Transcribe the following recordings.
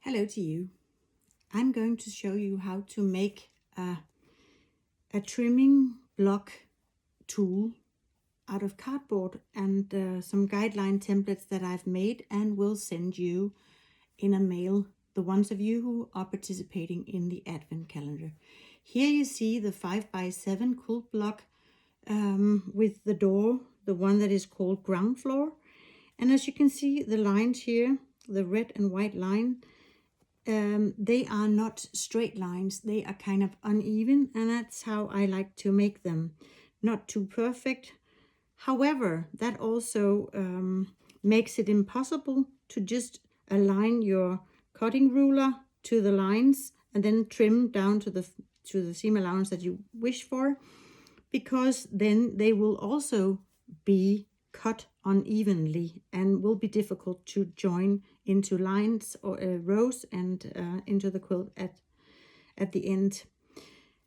Hello to you. I'm going to show you how to make a trimming block tool out of cardboard and some guideline templates that I've made and will send you in a mail, the ones of you who are participating in the advent calendar. Here you see the 5x7 quilt block with the door, the one that is called ground floor. And as you can see, the lines here, the red and white line, they are not straight lines. They are kind of uneven, and that's how I like to make them. Not too perfect. However, that also makes it impossible to just align your cutting ruler to the lines and then trim down to the seam allowance that you wish for, because then they will also be cut unevenly and will be difficult to join into lines or rows and into the quilt at the end.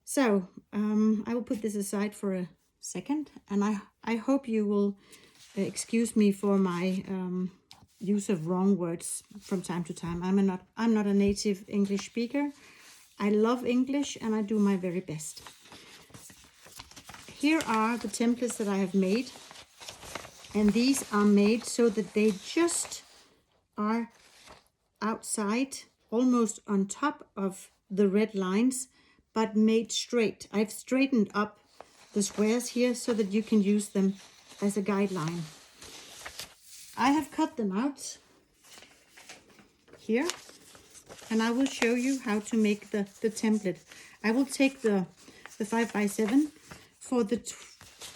So I will put this aside for a second, and I hope you will excuse me for my use of wrong words from time to time. I'm not a native English speaker. I love English and I do my very best. Here are the templates that I have made, and these are made so that they just are outside, almost on top of the red lines, but made straight. I've straightened up the squares here so that you can use them as a guideline. I have cut them out here, and I will show you how to make the template. I will take the 5x7. For the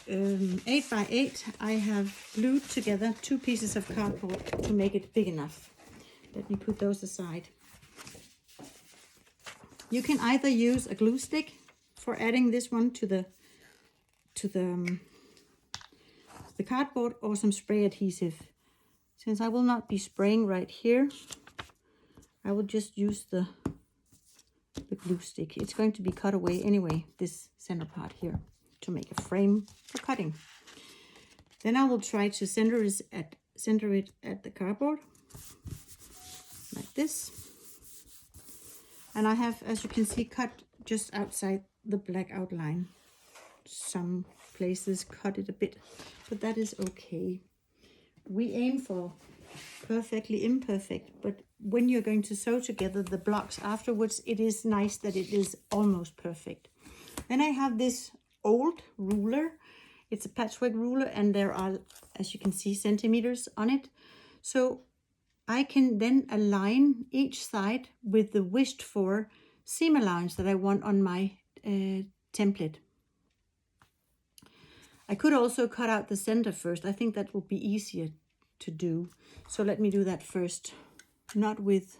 8x8, I have glued together 2 pieces of cardboard to make it big enough. Let me put those aside. You can either use a glue stick for adding this one to the cardboard, or some spray adhesive. Since I will not be spraying right here, I will just use the glue stick. It's going to be cut away anyway, this center part here, to make a frame for cutting. Then I will try to center it at the cardboard like this. And I have, as you can see, cut just outside the black outline. Some places cut it a bit, but that is okay. We aim for perfectly imperfect, but when you're going to sew together the blocks afterwards, it is nice that it is almost perfect. Then I have this old ruler. It's a patchwork ruler, and there are, as you can see, centimeters on it. So I can then align each side with the wished for seam allowance that I want on my template. I could also cut out the center first. I think that will be easier to do. So let me do that first. Not with,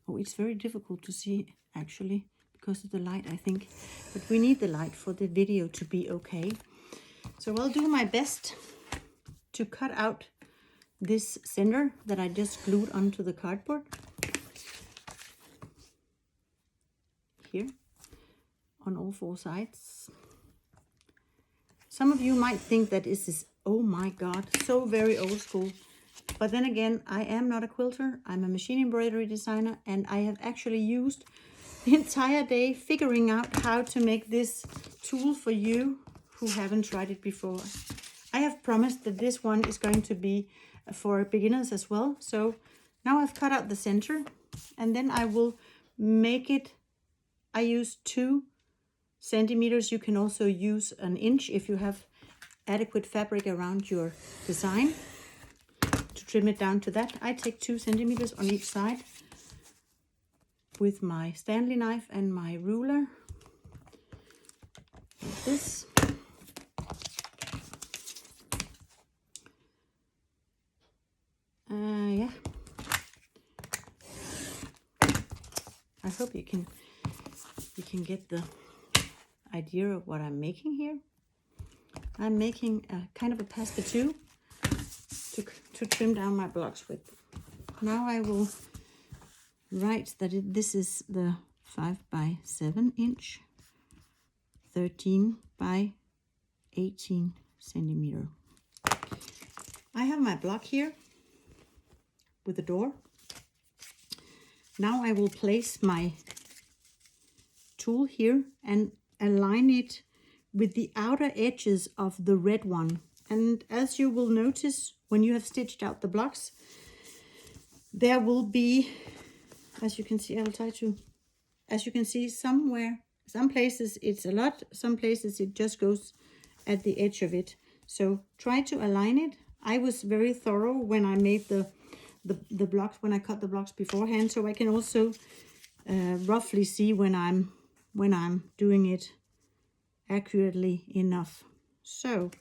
oh, it's very difficult to see actually because of the light, I think. But we need the light for the video to be okay. So I'll do my best to cut out this center that I just glued onto the cardboard. Here, on all 4 sides. Some of you might think that this is, oh my God, so very old school. But then again, I am not a quilter. I'm a machine embroidery designer, and I have actually used the entire day figuring out how to make this tool for you who haven't tried it before. I have promised that this one is going to be for beginners as well. So now I've cut out the center, and then I will make it. I use 2 centimeters. You can also use an inch if you have adequate fabric around your design to trim it down to that. I take 2 centimeters on each side with my Stanley knife and my ruler, like this. Yeah. I hope you can get the idea of what I'm making here. I'm making a kind of a passe-partout to trim down my blocks with. Now I will write that this is the 5x7 inch, 13 by 18 centimeter. I have my block here with the door. Now I will place my tool here and align it with the outer edges of the red one. And as you will notice when you have stitched out the blocks, there will be, as you can see, as you can see, some places it's a lot, some places it just goes at the edge of it. So try to align it. I was very thorough when I made the blocks, when I cut the blocks beforehand, so I can also roughly see when I'm doing it accurately enough. So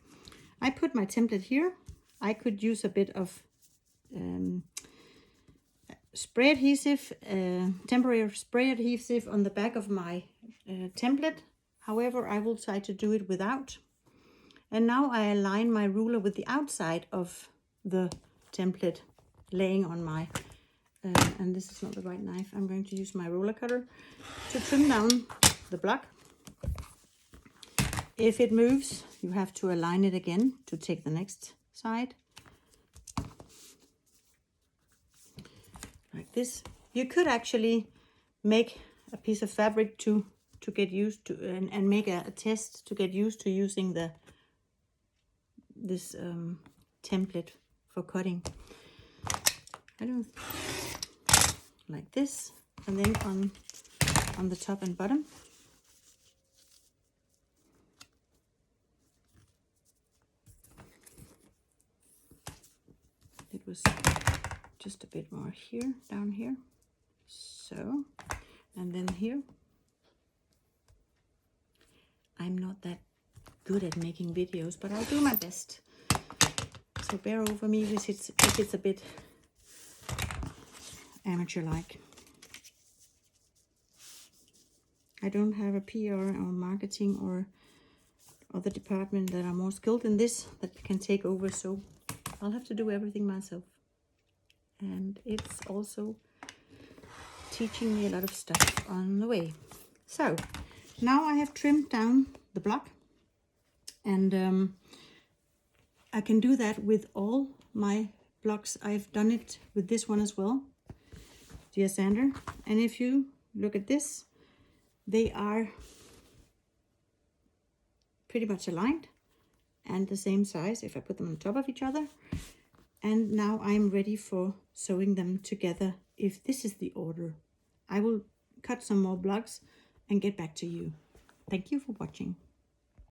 I put my template here. I could use a bit of spray adhesive, temporary spray adhesive on the back of my template. However, I will try to do it without. And now I align my ruler with the outside of the template laying on my, and this is not the right knife, I'm going to use my roller cutter to trim down the block. If it moves, you have to align it again to take the next side. Like this. You could actually make a piece of fabric to get used to, and make a test to get used to using this template for cutting. I don't like this, and then on the top and bottom. It was just a bit more here, down here, so, and then here. I'm not that good at making videos, but I'll do my best. So bear over me if it's a bit amateur-like. I don't have a PR or marketing or other department that are more skilled in this that can take over, so I'll have to do everything myself. And it's also teaching me a lot of stuff on the way. So now I have trimmed down the block, and I can do that with all my blocks. I've done it with this one as well, dear Sander. And if you look at this, they are pretty much aligned and the same size if I put them on top of each other. And now I'm ready for sewing them together if this is the order. I will cut some more blocks and get back to you. Thank you for watching.